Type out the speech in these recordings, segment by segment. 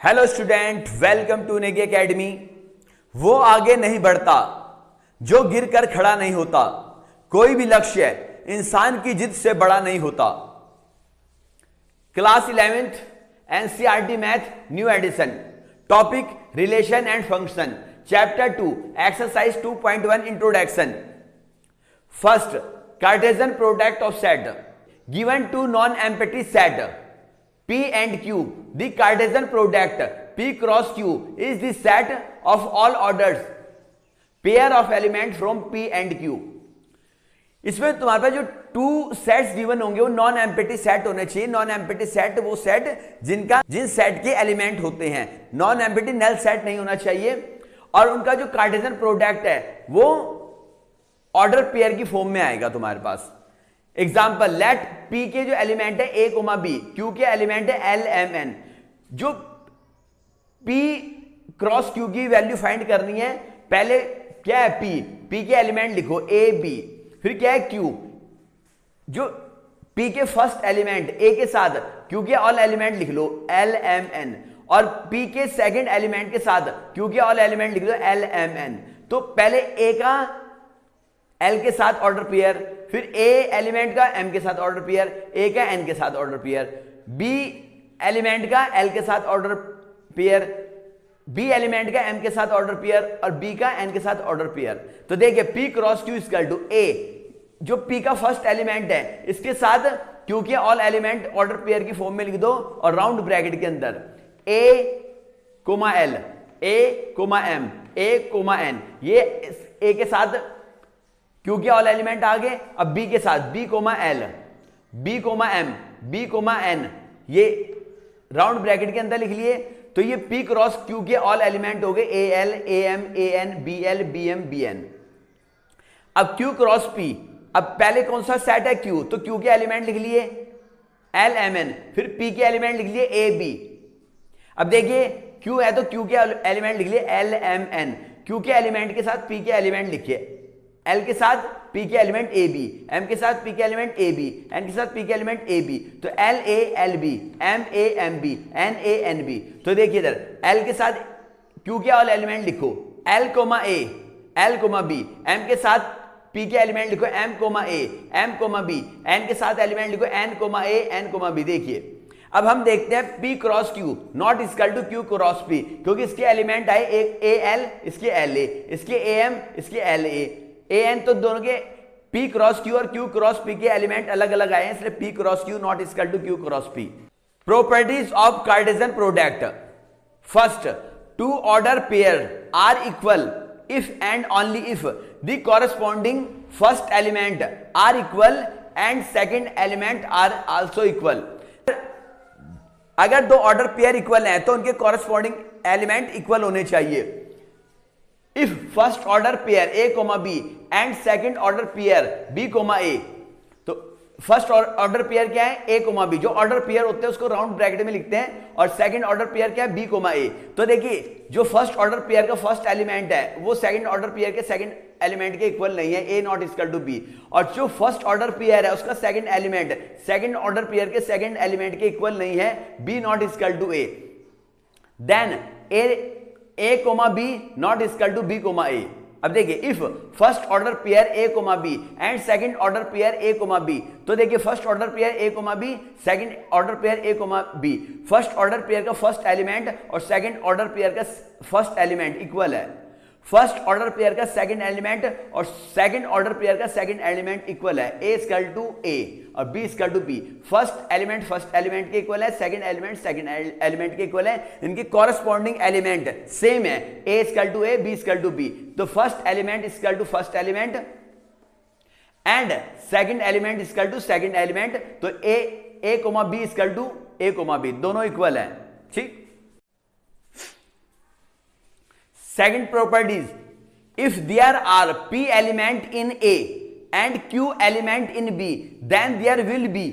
Hello student, welcome to Negi academy. वो आगे नहीं बढ़ता जो गिर कर खड़ा नहीं होता। कोई भी लक्ष्य इंसान की जिद से बड़ा नहीं होता। Class 11th NCERT math new edition. Topic relation and function. Chapter 2 exercise 2.1 introduction. First, cartesian product of set given two non empty set P and Q. The Cartesian product P cross Q is the set of all orders pair of elements from P and Q. इसमें तुम्हारे पास जो two sets given होंगे वो non empty set होने चाहिए। Non empty set वो set जिन set के element होते हैं। नॉन एम्प्टी नल सेट नहीं होना चाहिए। और उनका जो कार्टेशियन प्रोडक्ट है वो ऑर्डर पेयर की फॉर्म में आएगा तुम्हारे पास। एग्जाम्पल, लेट P के जो एलिमेंट है A, B, Q के एलिमेंट है L, M, N। जो P क्रॉस Q की वैल्यू फाइंड करनी है, पहले क्या है P के एलिमेंट लिखो A, B, फिर क्या है Q। जो P के फर्स्ट एलिमेंट A के साथ Q के ऑल एलिमेंट लिख लो L, M, N, और P के सेकंड एलिमेंट के साथ Q के ऑल एलिमेंट लिख लो L, M, N। तो पहले A का L के साथ ऑर्डर पेयर, फिर A एलिमेंट का M के साथ ऑर्डर पेयर, A का N के साथ ऑर्डर पेयर, B एलिमेंट का L के साथ ऑर्डर पेयर, B एलिमेंट का M के साथ ऑर्डर पेयर और B का N के साथ ऑर्डर पेयर। तो देखिए P cross Q equal to A, जो P का फर्स्ट एलिमेंट है इसके साथ Q के ऑल एलिमेंट ऑर्डर पेयर की फॉर्म में लिख दो और राउंड ब्रैकेट के अंदर A, L, A, M, A, N। ये A के साथ Q के ऑल एलिमेंट आ गए। अब B के साथ B, L, B, M, B, N, ये राउंड ब्रैकेट के अंदर लिख लिए। तो ये P क्रॉस Q के ऑल एलिमेंट हो गए AL, AM, AN, BL, BM, BN। अब Q क्रॉस P, अब पहले कौन सा सेट है Q, तो Q के एलिमेंट लिख लिए L, M, N, फिर P के एलिमेंट लिख लिए A, B। अब देखिए Q है तो Q के एलिमेंट लिख लिए L, M, N। Q के एलिमेंट के साथ P के एलिमेंट लिखिए, L के साथ P के एलिमेंट AB, M के साथ P के एलिमेंट AB, N के साथ P के एलिमेंट AB। तो LA, LB, MA, MB, NA, NB। तो देखिए इधर L के साथ Q के ऑल एलिमेंट लिखो L, A, L, B, M के साथ P के एलिमेंट लिखो M, A, M, B, N के साथ एलिमेंट लिखो N, A, N, B। देखिए अब हम देखते हैं P cross Q not equal to Q cross P, क्योंकि इसके एलिमेंट आए एक AL, इसके LA, इसके AM, इसके LA, AN। तो दोनों के P क्रॉस Q और Q क्रॉस P के एलिमेंट अलग अलग आए हैं, इसलिए P cross Q not equal to Q cross P। Properties of cartesian product. First, two order pair are equal if and only if the corresponding first element are equal and second element are also equal. अगर दो order pair equal हैं तो उनके corresponding element equal होने चाहिए। If first order pair A, B and second order pair B, A, तो first order pair क्या है A, B। जो ऑर्डर पेयर होते हैं उसको राउंड ब्रैकेट में लिखते हैं और सेकंड ऑर्डर पेयर क्या है B, A। तो देखिए जो फर्स्ट ऑर्डर पेयर का फर्स्ट एलिमेंट है वो सेकंड ऑर्डर पेयर के सेकंड एलिमेंट के इक्वल नहीं है, A not equal to B। और जो फर्स्ट ऑर्डर पेयर है उसका second element second order pair के सेकंड एलिमेंट के इक्वल नहीं है, B not equal to A। Then A, B not equal to B, A। अब देखिए if first order pair A, B and second order pair A, B। तो देखिए first order pair A, B, second order pair A, B। First order pair का first element और second order pair का first element equal है। First order pair का second element और second order pair का second element equal है। A equal to A और B equal to B। First element के इक्वल है, सेकंड एलिमेंट सेकंड एलिमेंट के इक्वल है। इनके कॉरेस्पॉन्डिंग एलिमेंट सेम है, A equal to A, B equal to B। तो first element equal to first element and second element equal to second element. तो A, B equal to A, B दोनों equal है। ठीक। Second properties, if there are P element in A and Q element in B, then there will be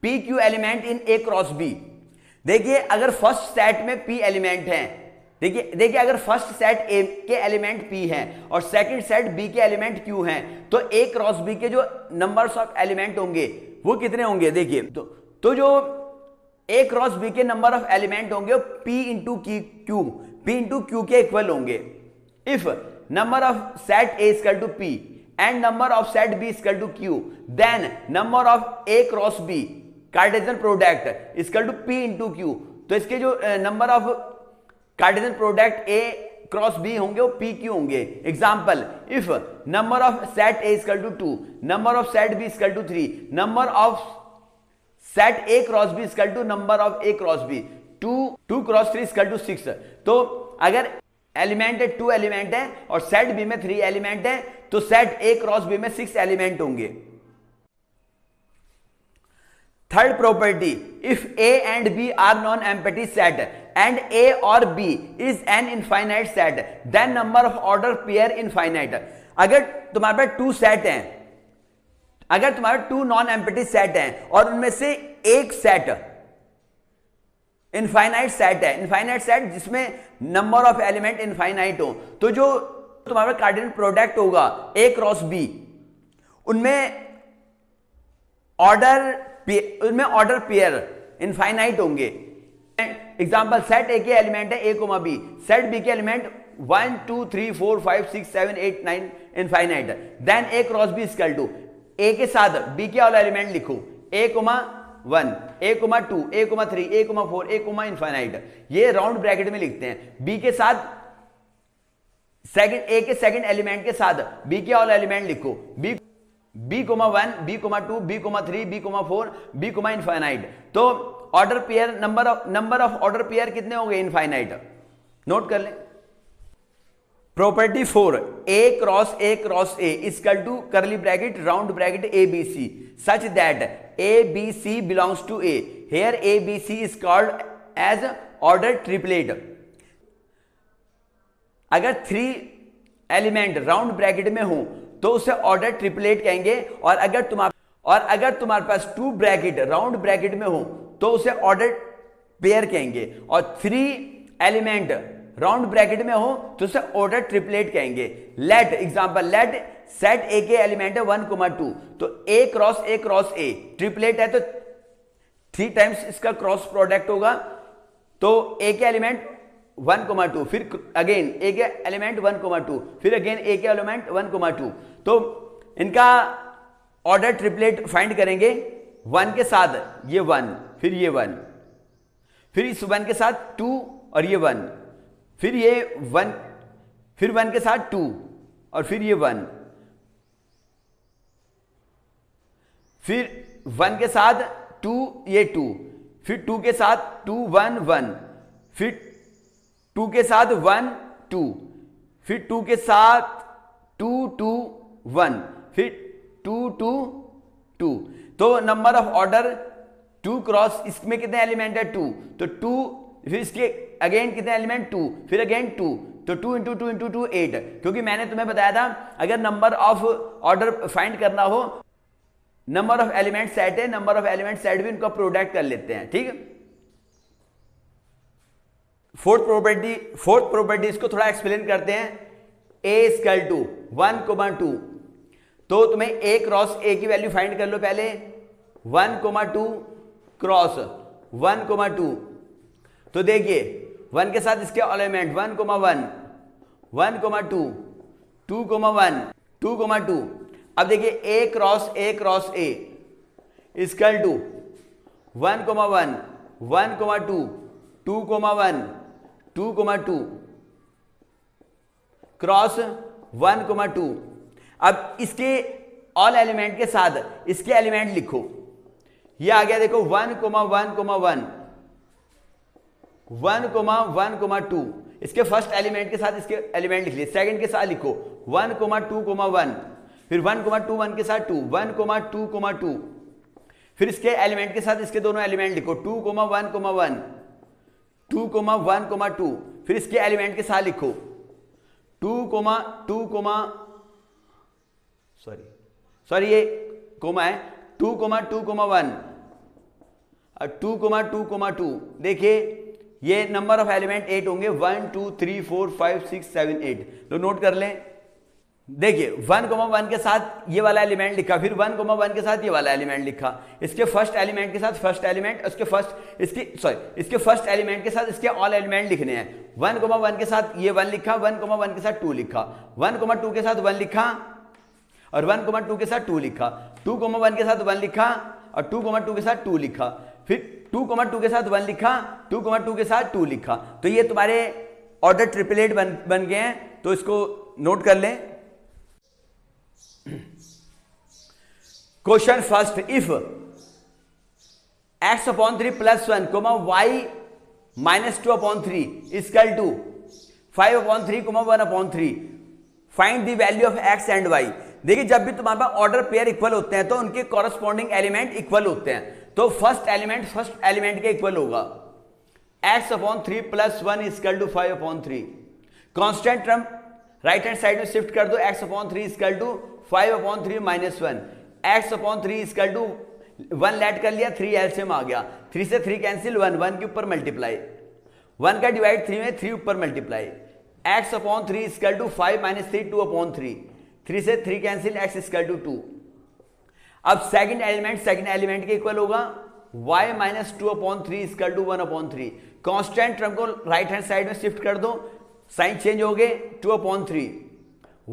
PQ element in A cross B। देखिए अगर first set में P element हैं, देखिए अगर first set A के element P हैं और second set B के एलिमेंट Q हैं, तो A क्रॉस B के जो नंबर्स ऑफ एलिमेंट होंगे वो कितने होंगे। देखिए तो जो ए क्रॉस बी के नंबर ऑफ एलिमेंट होंगे P into Q, P into Q के इक्वल होंगे। If number of set A equal to P and number of set B equal to Q, then number of A cross B cartesian product equal to P into Q. तो इसके जो number of cartesian product A cross B होंगे वो P Q होंगे। Example, if number of set A equal to 2, number of set B equal to 3, number of set A cross B equal to number of A cross B, 2 cross 3 equal to 6। तो अगर element है 2 element है और set B में 3 element है तो set A cross B में 6 element होंगे। Third property, if A and B are non empty set and A और B is an infinite set, then number of order pair infinite. अगर तुम्हारे पास 2 set हैं, अगर तुम्हारे 2 नॉन एम्पटी सेट हैं और उनमें से एक सेट इनफाइनाइट सेट है, इनफाइनाइट सेट जिसमें नंबर ऑफ एलिमेंट इनफाइनाइट हो, तो जो तुम्हारा कार्टेशियन प्रोडक्ट होगा ए क्रॉस बी, उनमें ऑर्डर पेयर इनफाइनाइट होंगे। एग्जांपल, सेट ए के एलिमेंट है A comma B, set B के element 1 2 3 4 5 6 7 8 9 infinite, then A cross B equal to A के साथ बी के वाला एलिमेंट लिखो A comma 1, A coma 2, A coma 3, A coma 4, A coma infinite, ये round bracket में लिखते हैं। बी के साथ सेकंड, ए के सेकंड एलिमेंट के साथ बी के वाला एलिमेंट लिखो B comma 1, B comma 2, B comma 3, B comma 4, B comma infinite. तो order pair number of order pair कितने हो गए? इनफाइनाइट। नोट कर लें। Property 4, A cross A equal to curly bracket round bracket A B C such that A B C belongs to A, here A B C is called as order triplet. अगर 3 element round bracket में हो तो उसे order triplet कहेंगे, और अगर तुम्हारे पास 2 bracket round bracket में हो तो उसे ऑर्डर पेयर कहेंगे, और 3 एलिमेंट राउंड ब्रैकेट में हो तो उसे ऑर्डर ट्रिपलेट कहेंगे। Let example, let set A के एलिमेंट है 1 2, तो ए क्रॉस ए ट्रिपलेट है तो 3 टाइम्स इसका क्रॉस प्रोडक्ट होगा, तो ए के एलिमेंट 1 2, फिर अगेन ए के एलिमेंट 1 2, फिर अगेन ए के एलिमेंट 1 2, तो इनका ऑर्डर ट्रिपलेट फाइंड करेंगे। 1 के साथ ये 1, फिर ये 1, फिर इस 1 के साथ 2 और ये 1, फिर ये 1, फिर 1 के साथ 2 और फिर ये 1, फिर 1 के साथ 2 ये 2, फिर 2 के साथ 2 1 1, फिर 2 के साथ 1 2, फिर 2 के साथ 2 2 1, फिर 2 2 2। तो नंबर ऑफ ऑर्डर 2 क्रॉस, इसमें कितने एलिमेंट है? 2, तो 2, फिर इसके अगेन कितने एलिमेंट? 2, फिर अगेन 2, तो 2 इंटू 2 इंटू 2 8, क्योंकि मैंने तुम्हें बताया था अगर नंबर ऑफ ऑर्डर फाइंड करना हो, नंबर ऑफ एलिमेंट सेट है, नंबर ऑफ एलिमेंट सेट भी उनका प्रोडक्ट कर लेते हैं। ठीक है। फोर्थ प्रॉपर्टी इसको थोड़ा एक्सप्लेन करते हैं। ए इक्वल टू 1 2, तो तुम्हें ए क्रॉस ए की वैल्यू फाइंड कर लो पहले। 1 2 क्रॉस 1 2, तो देखिए 1 के साथ इसके एलिमेंट 1 1, 1 2, 2 1, 2 2। अब देखिए A cross A equal to 1 1, 1 2, 2 1, 2 2 cross 1 2। अब इसके ऑल एलिमेंट के साथ इसके एलिमेंट लिखो। ये आ गया देखो 1 1 1, 1 1 2। इसके फर्स्ट एलिमेंट के साथ इसके एलिमेंट लिख लिए। सेकंड के साथ लिखो 1 2 1, फिर 1 2 1 के साथ 2, 1 2 2, फिर इसके एलिमेंट के साथ इसके दोनों एलिमेंट लिखो 2 1 1, 2 1 2, फिर इसके एलिमेंट के साथ लिखो 2 सॉरी ये कोमा है 2 2 1 और 2 2 2। देखिए ये नंबर ऑफ एलिमेंट 8 होंगे, 1 2 3 4 5 6 7 8। तो नोट कर लें देखिए 1,1 के साथ ये वाला एलिमेंट लिखा, फिर 1,1 के साथ ये वाला एलिमेंट लिखा, इसके फर्स्ट एलिमेंट के साथ फर्स्ट एलिमेंट, इसके फर्स्ट एलिमेंट के साथ इसके ऑल एलिमेंट लिखने हैं। 1,1 के साथ ये 1 लिखा, 1,1 के साथ 2 लिखा, 1,2 के साथ 1 लिखा और 1,2 के साथ 2 लिखा, 2,1 के साथ 1 लिखा और 2,2 के साथ 2 लिखा, फिर 2,2 के साथ 1 लिखा, 2,2 के साथ 2 लिखा। तो ये तुम्हारे ऑर्डर ट्रिपलेट बन गए हैं, तो इसको नोट कर लें। Question first, if x/3 + 1, y -2/3 equal to 5/3, 1/3, find the value of x and y। देखिए जब भी तुम्हारे पास ऑर्डर पेयर इक्वल होते हैं तो उनके कॉरस्पॉन्डिंग एलिमेंट इक्वल होते हैं, तो फर्स्ट एलिमेंट के इक्वल होगा। x/3 + 1 equal to 5/3। Constant term right hand side में शिफ्ट कर दो, x/3 equal to 5/3 - 1, x/3 equal to 1 लेट कर लिया, 3 एलसीएम आ गया, 3 से 3 कैंसिल, 1 के ऊपर मल्टीप्लाई, 1 का डिवाइड 3 में, 3 ऊपर मल्टीप्लाई, x/3 इक्वल टू 5 - 3 2/3, 3 से 3 कैंसिल, x इक्वल टू 2। अब सेकंड एलिमेंट के इक्वल होगा, y -2/3 equal to 1/3। Constant term को राइट हैंड साइड में शिफ्ट कर दो, साइन चेंज हो गए, 2/3,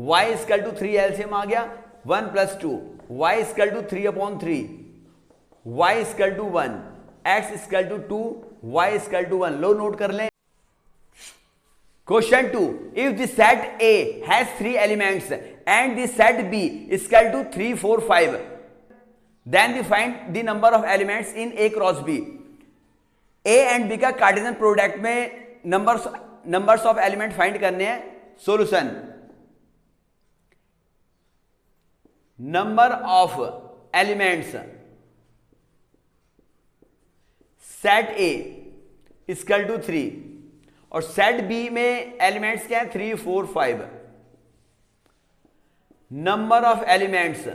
y इक्वल टू 3 एलसीएम आ गया, 1 + 2, y equal to 3/3, y equal to 1, x equal to 2, y equal to 1। लो नोट कर लें। Question 2, if the set A has 3 elements and the set B equal to 3 4 5, then find the number of elements in A cross B। A and B का Cartesian product में numbers of element find करने हैं। Solution, number of elements set A equal to 3 और set B में elements क्या है, 3 4 5। Number of elements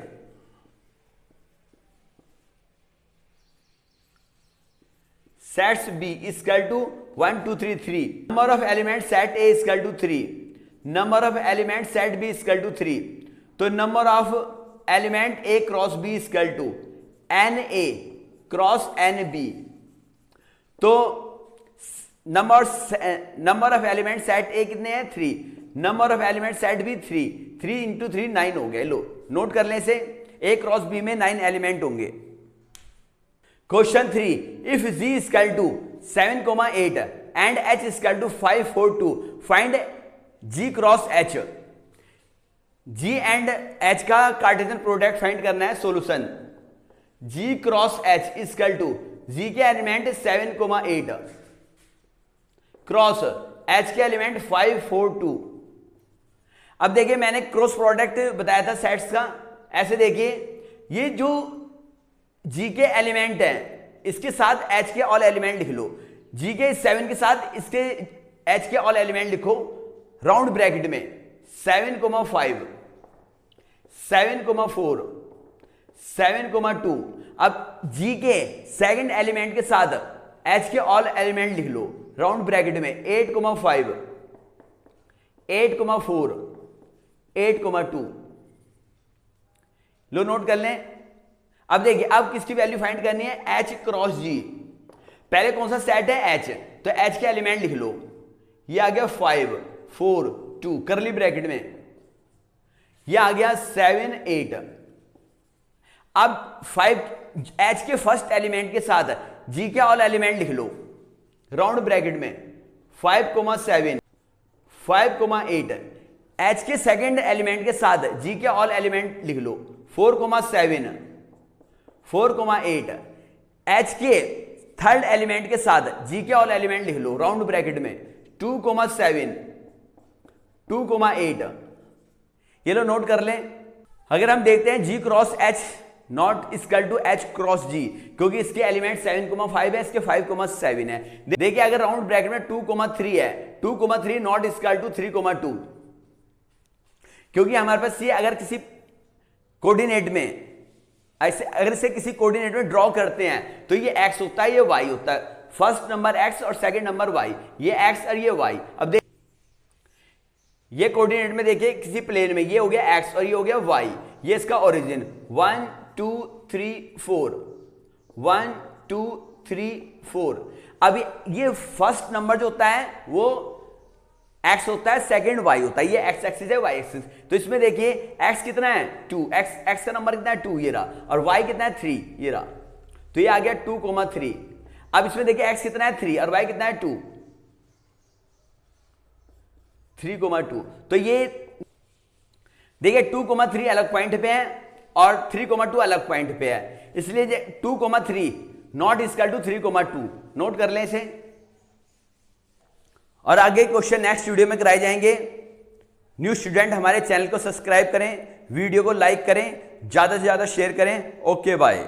sets B equal to 1 2 3 3। Number of element set A equal to 3, number of element set B equal to 3। तो number of element A cross B equal to NA cross NB। तो number of element set A कितने हैं, 3, number of element set B 3, 3 × 3 9 हो गए। लो note कर लें इसे, A cross B में 9 एलिमेंट होंगे। Question 3, if G equal to 7,8 and H equal to 5 4 2, find G cross H। G and H का कार्टेशियन प्रोडक्ट फाइंड करना है। Solution, G cross H equal to G के element 7,8 cross H के element 5 4 2। अब देखिए मैंने cross product बताया था सेट्स का, ऐसे देखिए ये जो G के एलिमेंट है इसके साथ H के ऑल एलिमेंट लिख लो, G के 7 के साथ इसके H के ऑल एलिमेंट लिखो राउंड ब्रैकेट में, 7,5 7,4 7,2। अब G के सेकंड एलिमेंट के साथ H के ऑल एलिमेंट लिख लो राउंड ब्रैकेट में, 8,5 8,4 8,2। लो नोट कर लें। अब देखिए अब किसकी वैल्यू फाइंड करनी है, H क्रॉस G। पहले कौन सा सेट है, H, तो H के एलिमेंट लिख लो, ये आ गया 5 4 2 करली ब्रैकेट में, ये आ गया 7 8। अब 5 H के फर्स्ट एलिमेंट के साथ G के ऑल एलिमेंट लिख लो राउंड ब्रैकेट में, 5,7 5,8। H के सेकंड एलिमेंट के साथ G के ऑल एलिमेंट लिख लो, 4,7 4,8। H के थर्ड एलिमेंट के साथ G के ऑल एलिमेंट लिख लो राउंड ब्रैकेट में, 2,7 2,8। ये लो नोट कर लें। अगर हम देखते हैं G cross H not equal to H cross G, क्योंकि इसके एलिमेंट 7,5 है, इसके 5,7 है। देखिए अगर राउंड ब्रैकेट में 2,3 है, 2,3 नॉट इक्वल टू 3,2, क्योंकि हमारे पास ये अगर किसी कोऑर्डिनेट में ऐसे अगर इसे किसी कोऑर्डिनेट में ड्रॉ करते हैं तो ये x होता है, ये y होता है, फर्स्ट नंबर x और सेकंड नंबर y, ये x और ये y। अब देख ये कोऑर्डिनेट में देखिए किसी प्लेन में, ये हो गया x और ये हो गया y, ये इसका ओरिजिन 1 2 3 4 1 2 3 4। अभी ये फर्स्ट नंबर जो होता है वो x होता है, सेकंड y होता है, ये x एक्सिस है y एक्सिस। तो इसमें देखिए x कितना है 2, x का नंबर कितना है 2 ये रहा, और y कितना है 3 ये रहा, तो ये आ गया 2,3। अब इसमें देखिए x कितना है 3 और y कितना है 2, 3,2। तो ये देखिए 2,3 अलग पॉइंट पे है और 3,2 अलग पॉइंट पे है, इसलिए 2,3 नॉट इक्वल टू 3,2, नोट कर लें इसे। और आगे क्वेश्चन नेक्स्ट वीडियो में कराए जाएंगे। न्यू स्टूडेंट हमारे चैनल को सब्सक्राइब करें, वीडियो को लाइक करें, ज्यादा से ज्यादा शेयर करें। Okay bye.